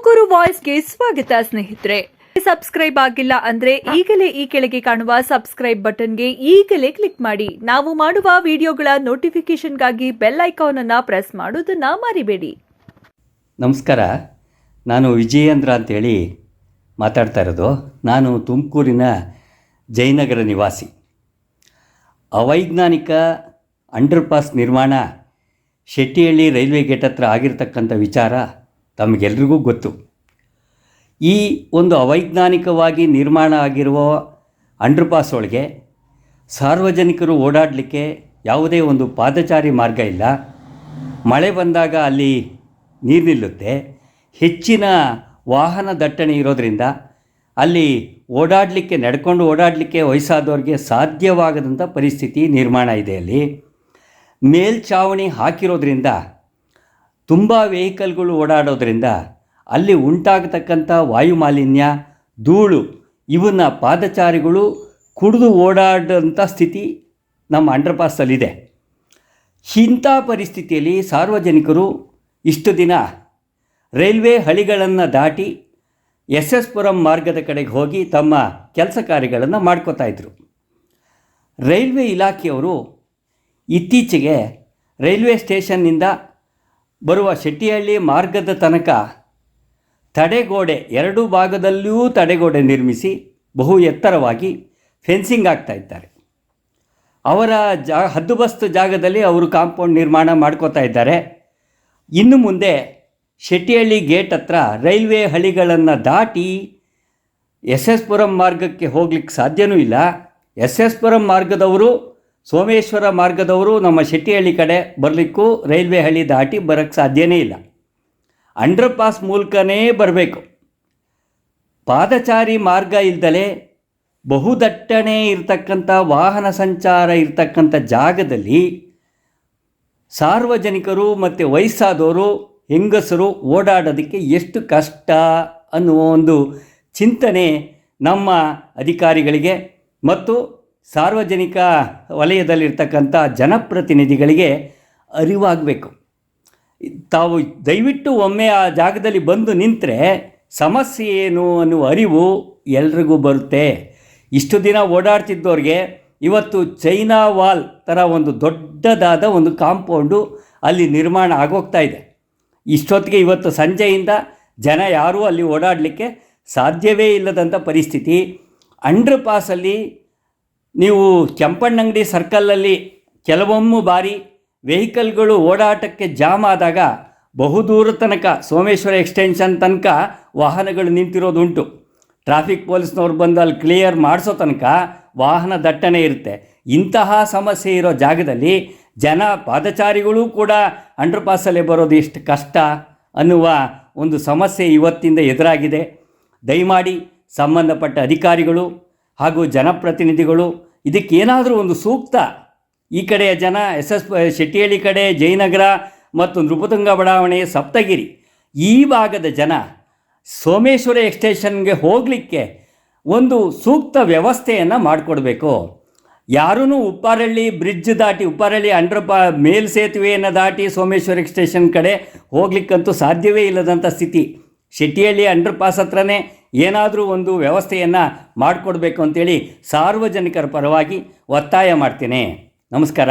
ತುಮಕೂರು ವಾಯ್ಸ್ಗೆ ಸ್ವಾಗತ ಸ್ನೇಹಿತರೆ. ಸಬ್ಸ್ಕ್ರೈಬ್ ಆಗಿಲ್ಲ ಅಂದ್ರೆ ಈಗಲೇ ಈ ಕೆಳಗೆ ಕಾಣುವ ಸಬ್ಸ್ಕ್ರೈಬ್ ಬಟನ್ಗೆ ಈಗಲೇ ಕ್ಲಿಕ್ ಮಾಡಿ. ನಾವು ಮಾಡುವ ವಿಡಿಯೋಗಳ ನೋಟಿಫಿಕೇಶನ್ಗಾಗಿ ಬೆಲ್ ಐಕಾನ್ ಅನ್ನು ಪ್ರೆಸ್ ಮಾಡೋದನ್ನ ಮರಿಬೇಡಿ. ನಮಸ್ಕಾರ, ನಾನು ವಿಜಯೇಂದ್ರ ಅಂತೇಳಿ ಮಾತಾಡ್ತಾ ಇರೋದು. ನಾನು ತುಮಕೂರಿನ ಜಯನಗರ ನಿವಾಸಿ. ಅವೈಜ್ಞಾನಿಕ ಅಂಡರ್ಪಾಸ್ ನಿರ್ಮಾಣ ಶೆಟ್ಟಿಹಳ್ಳಿ ರೈಲ್ವೆ ಗೇಟ್ ಹತ್ರ ಆಗಿರ್ತಕ್ಕಂಥ ವಿಚಾರ ತಮಗೆಲ್ರಿಗೂ ಗೊತ್ತು. ಈ ಒಂದು ಅವೈಜ್ಞಾನಿಕವಾಗಿ ನಿರ್ಮಾಣ ಆಗಿರುವ ಅಂಡರ್ಪಾಸ್ ಒಳಗೆ ಸಾರ್ವಜನಿಕರು ಓಡಾಡಲಿಕ್ಕೆ ಯಾವುದೇ ಒಂದು ಪಾದಚಾರಿ ಮಾರ್ಗ ಇಲ್ಲ. ಮಳೆ ಬಂದಾಗ ಅಲ್ಲಿ ನೀರು ನಿಲ್ಲುತ್ತೆ. ಹೆಚ್ಚಿನ ವಾಹನ ದಟ್ಟಣೆ ಇರೋದರಿಂದ ಅಲ್ಲಿ ನಡ್ಕೊಂಡು ಓಡಾಡಲಿಕ್ಕೆ ವಯಸ್ಸಾದವ್ರಿಗೆ ಸಾಧ್ಯವಾಗದಂಥ ಪರಿಸ್ಥಿತಿ ನಿರ್ಮಾಣ ಇದೆ. ಅಲ್ಲಿ ಮೇಲ್ಛಾವಣಿ ಹಾಕಿರೋದ್ರಿಂದ ತುಂಬ ವೆಹಿಕಲ್ಗಳು ಓಡಾಡೋದ್ರಿಂದ ಅಲ್ಲಿ ಉಂಟಾಗತಕ್ಕಂಥ ವಾಯುಮಾಲಿನ್ಯ, ಧೂಳು ಇವನ್ನು ಪಾದಚಾರಿಗಳು ಕುಡಿದು ಓಡಾಡೋಂಥ ಸ್ಥಿತಿ ನಮ್ಮ ಅಂಡರ್ಪಾಸಲ್ಲಿದೆ. ಇಂಥ ಪರಿಸ್ಥಿತಿಯಲ್ಲಿ ಸಾರ್ವಜನಿಕರು ಇಷ್ಟು ದಿನ ರೈಲ್ವೆ ಹಳಿಗಳನ್ನು ದಾಟಿ SS ಪುರಂ ಮಾರ್ಗದ ಕಡೆಗೆ ಹೋಗಿ ತಮ್ಮ ಕೆಲಸ ಕಾರ್ಯಗಳನ್ನು ಮಾಡ್ಕೋತಾಯಿದ್ರು. ರೈಲ್ವೆ ಇಲಾಖೆಯವರು ಇತ್ತೀಚೆಗೆ ರೈಲ್ವೆ ಸ್ಟೇಷನ್ನಿಂದ ಬರುವ ಶೆಟ್ಟಿಹಳ್ಳಿ ಮಾರ್ಗದ ತನಕ ತಡೆಗೋಡೆ, ಎರಡೂ ಭಾಗದಲ್ಲಿಯೂ ತಡೆಗೋಡೆ ನಿರ್ಮಿಸಿ ಬಹು ಎತ್ತರವಾಗಿ ಫೆನ್ಸಿಂಗ್ ಆಗ್ತಾ ಇದ್ದಾರೆ. ಅವರ ಹದ್ದುಬಸ್ತು ಜಾಗದಲ್ಲಿ ಅವರು ಕಾಂಪೌಂಡ್ ನಿರ್ಮಾಣ ಮಾಡ್ಕೋತಾ ಇದ್ದಾರೆ. ಇನ್ನು ಮುಂದೆ ಶೆಟ್ಟಿಹಳ್ಳಿ ಗೇಟ್ ಹತ್ರ ರೈಲ್ವೆ ಹಳಿಗಳನ್ನು ದಾಟಿ SS ಪುರಂ ಮಾರ್ಗಕ್ಕೆ ಹೋಗ್ಲಿಕ್ಕೆ ಸಾಧ್ಯವೂ ಇಲ್ಲ. SS ಪುರಂ ಮಾರ್ಗದವರು, ಸೋಮೇಶ್ವರ ಮಾರ್ಗದವರು ನಮ್ಮ ಶೆಟ್ಟಿಹಳ್ಳಿ ಕಡೆ ಬರಲಿಕ್ಕೂ ರೈಲ್ವೆ ಹಳಿ ದಾಟಿ ಬರೋಕ್ಕೆ ಸಾಧ್ಯವೇ ಇಲ್ಲ. ಅಂಡರ್ಪಾಸ್ ಮೂಲಕನೇ ಬರಬೇಕು. ಪಾದಚಾರಿ ಮಾರ್ಗ ಇಲ್ದಲೇ ಬಹುದಟ್ಟಣೆ ಇರತಕ್ಕಂಥ ವಾಹನ ಸಂಚಾರ ಇರತಕ್ಕಂಥ ಜಾಗದಲ್ಲಿ ಸಾರ್ವಜನಿಕರು ಮತ್ತು ವಯಸ್ಸಾದವರು, ಹೆಂಗಸರು ಓಡಾಡೋದಕ್ಕೆ ಎಷ್ಟು ಕಷ್ಟ ಅನ್ನುವ ಒಂದು ಚಿಂತನೆ ನಮ್ಮ ಅಧಿಕಾರಿಗಳಿಗೆ ಮತ್ತು ಸಾರ್ವಜನಿಕ ವಲಯದಲ್ಲಿರ್ತಕ್ಕಂಥ ಜನಪ್ರತಿನಿಧಿಗಳಿಗೆ ಅರಿವಾಗಬೇಕು. ತಾವು ದಯವಿಟ್ಟು ಒಮ್ಮೆ ಆ ಜಾಗದಲ್ಲಿ ಬಂದು ನಿಂತರೆ ಸಮಸ್ಯೆ ಏನು ಅನ್ನುವ ಅರಿವು ಎಲ್ರಿಗೂ ಬರುತ್ತೆ. ಇಷ್ಟು ದಿನ ಓಡಾಡ್ತಿದ್ದವ್ರಿಗೆ ಇವತ್ತು ಚೈನಾ ವಾಲ್ ಥರ ಒಂದು ದೊಡ್ಡದಾದ ಒಂದು ಕಾಂಪೌಂಡು ಅಲ್ಲಿ ನಿರ್ಮಾಣ ಆಗೋಗ್ತಾ ಇದೆ. ಇಷ್ಟೊತ್ತಿಗೆ ಇವತ್ತು ಸಂಜೆಯಿಂದ ಜನ ಯಾರೂ ಅಲ್ಲಿ ಓಡಾಡಲಿಕ್ಕೆ ಸಾಧ್ಯವೇ ಇಲ್ಲದಂಥ ಪರಿಸ್ಥಿತಿ. ಅಂಡರ್ಪಾಸಲ್ಲಿ ನೀವು ಕೆಂಪಣ್ಣಂಗಡಿ ಸರ್ಕಲಲ್ಲಿ ಕೆಲವೊಮ್ಮೆ ಬಾರಿ ವೆಹಿಕಲ್ಗಳು ಓಡಾಟಕ್ಕೆ ಜಾಮ್ ಆದಾಗ ಬಹುದೂರ ತನಕ ಸೋಮೇಶ್ವರ ಎಕ್ಸ್ಟೆನ್ಷನ್ ತನಕ ವಾಹನಗಳು ನಿಂತಿರೋದುಂಟು. ಟ್ರಾಫಿಕ್ ಪೊಲೀಸ್ನವ್ರು ಬಂದು ಅಲ್ಲಿ ಕ್ಲಿಯರ್ ಮಾಡಿಸೋ ತನಕ ವಾಹನ ದಟ್ಟಣೆ ಇರುತ್ತೆ. ಇಂತಹ ಸಮಸ್ಯೆ ಇರೋ ಜಾಗದಲ್ಲಿ ಜನ, ಪಾದಚಾರಿಗಳು ಕೂಡ ಅಂಡರ್ಪಾಸಲ್ಲೇ ಬರೋದು ಎಷ್ಟು ಕಷ್ಟ ಅನ್ನುವ ಒಂದು ಸಮಸ್ಯೆ ಇವತ್ತಿಂದ ಎದುರಾಗಿದೆ. ದಯಮಾಡಿ ಸಂಬಂಧಪಟ್ಟ ಅಧಿಕಾರಿಗಳು ಹಾಗೂ ಜನಪ್ರತಿನಿಧಿಗಳು ಇದಕ್ಕೇನಾದರೂ ಒಂದು ಸೂಕ್ತ, ಈ ಕಡೆಯ ಜನ ಶೆಟ್ಟಿಹಳ್ಳಿ ಕಡೆ, ಜಯನಗರ ಮತ್ತು ನೃಪತುಂಗ ಬಡಾವಣೆ, ಸಪ್ತಗಿರಿ ಈ ಭಾಗದ ಜನ ಸೋಮೇಶ್ವರ ಎಕ್ಸ್ಟೇಷನ್ಗೆ ಹೋಗಲಿಕ್ಕೆ ಒಂದು ಸೂಕ್ತ ವ್ಯವಸ್ಥೆಯನ್ನು ಮಾಡಿಕೊಡ್ಬೇಕು. ಯಾರೂ ಉಪ್ಪಾರಳ್ಳಿ ಬ್ರಿಡ್ಜ್ ದಾಟಿ, ಉಪ್ಪಾರಳ್ಳಿ ಮೇಲ್ಸೇತುವೆಯನ್ನು ದಾಟಿ ಸೋಮೇಶ್ವರ ಎಕ್ಸ್ಟೇಷನ್ ಕಡೆ ಹೋಗ್ಲಿಕ್ಕಂತೂ ಸಾಧ್ಯವೇ ಇಲ್ಲದಂಥ ಸ್ಥಿತಿ. ಶೆಟ್ಟಿಹಳ್ಳಿ ಅಂಡರ್ಪಾಸ್ ಹತ್ರನೇ ಏನಾದರೂ ಒಂದು ವ್ಯವಸ್ಥೆಯನ್ನು ಮಾಡಿಕೊಡ್ಬೇಕು ಅಂತೇಳಿ ಸಾರ್ವಜನಿಕರ ಪರವಾಗಿ ಒತ್ತಾಯ ಮಾಡ್ತೇನೆ. ನಮಸ್ಕಾರ.